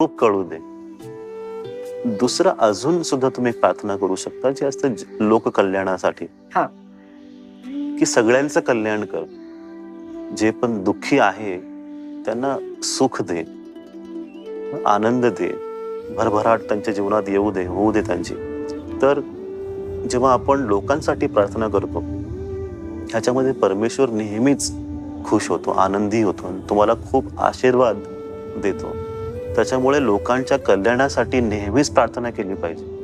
खूप कळू दे. दुसरं अजून सुद्धा तुम्ही प्रार्थना करू शकता, जे असतं लोककल्याणासाठी. हां. की सगळ्यांचं कल्याण कर. जे पण दुःखी आहे त्यांना सुख दे, आनंद दे, भरभराट त्यांच्या जीवनात येऊ दे, होऊ दे त्यांची. तर जेव्हा आपण लोकांसाठी प्रार्थना करतो, ह्याच्यामध्ये परमेश्वर नेहमीच खुश होतो, आनंदी होतो आणि तुम्हाला खूप आशीर्वाद देतो. त्याच्यामुळे लोकांच्या कल्याणासाठी नेहमीच प्रार्थना केली पाहिजे.